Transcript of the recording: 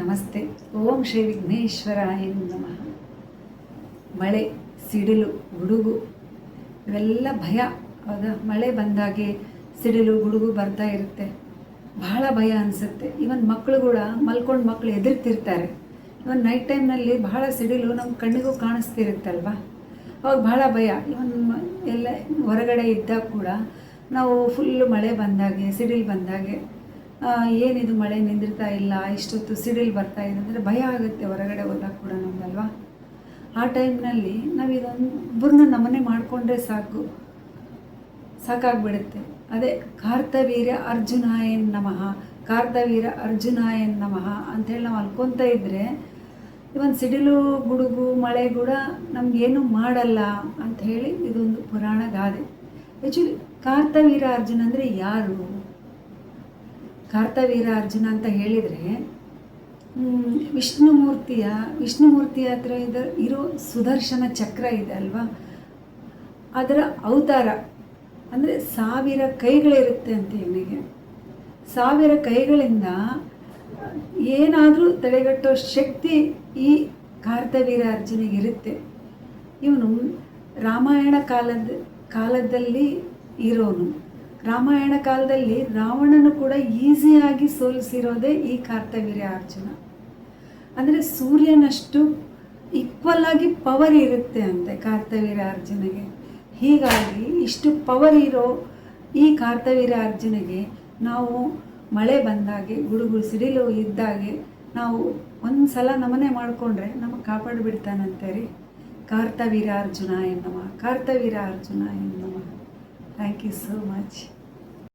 ನಮಸ್ತೆ. ಓಂ ಶ್ರೀ ವಿಘ್ನೇಶ್ವರಾಯ ನಮಃ. ಮಳೆ, ಸಿಡಿಲು, ಗುಡುಗು ಇವೆಲ್ಲ ಭಯ. ಹೌದಾ? ಮಳೆ ಬಂದಾಗೆ ಸಿಡಿಲು ಗುಡುಗು ಬರ್ತಾ ಇರುತ್ತೆ, ಬಹಳ ಭಯ ಅನಿಸುತ್ತೆ. ಇವನ್ ಮಕ್ಕಳು ಕೂಡ ಮಲ್ಕೊಂಡು ಮಕ್ಕಳು ಎದುರ್ತಿರ್ತಾರೆ. ಇವನ್ ನೈಟ್ ಟೈಮ್ನಲ್ಲಿ ಬಹಳ ಸಿಡಿಲು ನಮ್ಮ ಕಣ್ಣಿಗೂ ಕಾಣಿಸ್ತಿರುತ್ತಲ್ವ, ಅವಾಗ ಬಹಳ ಭಯ. ಇವನ್ ಎಲ್ಲ ಹೊರಗಡೆ ಇದ್ದಾಗ ಕೂಡ ನಾವು ಫುಲ್ಲು ಮಳೆ ಬಂದಾಗೆ ಸಿಡಿಲು ಬಂದಾಗೆ ಏನಿದು ಮಳೆ ನಿಂದಿರ್ತಾ ಇಲ್ಲ, ಇಷ್ಟೊತ್ತು ಸಿಡಿಲು ಬರ್ತಾ ಇದೆ ಅಂದರೆ ಭಯ ಆಗುತ್ತೆ ಹೊರಗಡೆ ಹೋದಾಗ ಕೂಡ ನಮಗಲ್ವಾ. ಆ ಟೈಮ್ನಲ್ಲಿ ನಾವು ಇದೊಂದನ್ನ ನಮನೆ ಮಾಡಿಕೊಂಡ್ರೆ ಸಾಕಾಗ್ಬಿಡುತ್ತೆ. ಅದೇ ಕಾರ್ತವೀರ್ಯ ಅರ್ಜುನಾಯನ್ ನಮಃ, ಕಾರ್ತವೀರ್ಯ ಅರ್ಜುನಾಯನ್ ನಮಃ ಅಂಥೇಳಿ ನಾವು ಅನ್ಕೊತಾ ಇದ್ದರೆ ಇವನ್ ಸಿಡಿಲು ಗುಡುಗು ಮಳೆ ಕೂಡ ನಮಗೇನು ಮಾಡಲ್ಲ ಅಂಥೇಳಿ ಇದೊಂದು ಪುರಾಣ ಗಾದೆ. ಆ್ಯಕ್ಚುಲಿ ಕಾರ್ತವೀರ್ಯ ಅರ್ಜುನ ಅಂದರೆ ಯಾರು? ಕಾರ್ತವೀರ್ಯ ಅರ್ಜುನ ಅಂತ ಹೇಳಿದರೆ ವಿಷ್ಣುಮೂರ್ತಿಯ ಹತ್ರ ಇರೋ ಸುದರ್ಶನ ಚಕ್ರ ಇದೆ ಅಲ್ವಾ, ಅದರ ಅವತಾರ. ಅಂದರೆ 1000 ಕೈಗಳಿರುತ್ತೆ ಅಂತ ಇವನಿಗೆ. 1000 ಕೈಗಳಿಂದ ಏನಾದರೂ ತಡೆಗಟ್ಟೋ ಶಕ್ತಿ ಈ ಕಾರ್ತವೀರ್ಯ ಅರ್ಜುನಿಗಿರುತ್ತೆ. ಇವನು ರಾಮಾಯಣ ಕಾಲದಲ್ಲಿ ಇರೋನು. ರಾಮಾಯಣ ಕಾಲದಲ್ಲಿ ರಾವಣನು ಕೂಡ ಈಸಿಯಾಗಿ ಸೋಲಿಸಿರೋದೇ ಈ ಕಾರ್ತವೀರ್ಯ ಅರ್ಜುನ. ಅಂದರೆ ಸೂರ್ಯನಷ್ಟು ಈಕ್ವಲ್ ಆಗಿ ಪವರ್ ಇರುತ್ತೆ ಅಂತೆ ಕಾರ್ತವೀರ್ಯ ಅರ್ಜುನಿಗೆ. ಹೀಗಾಗಿ ಇಷ್ಟು ಪವರ್ ಇರೋ ಈ ಕಾರ್ತವೀರ್ಯ ಅರ್ಜುನಿಗೆ ನಾವು ಮಳೆ ಬಂದಾಗೆ ಗುಡುಗು ಸಿಡಿಲು ಇದ್ದಾಗೆ ನಾವು ಒಂದು ಸಲ ನಮನೆ ಮಾಡಿಕೊಂಡ್ರೆ ನಮಗೆ ಕಾಪಾಡಿಬಿಡ್ತಾನಂತೆ ರೀ. Kartavirya Arjuna ಎನ್ನಮ, Kartavirya Arjuna ಎನ್ನಮ. Thank you so much.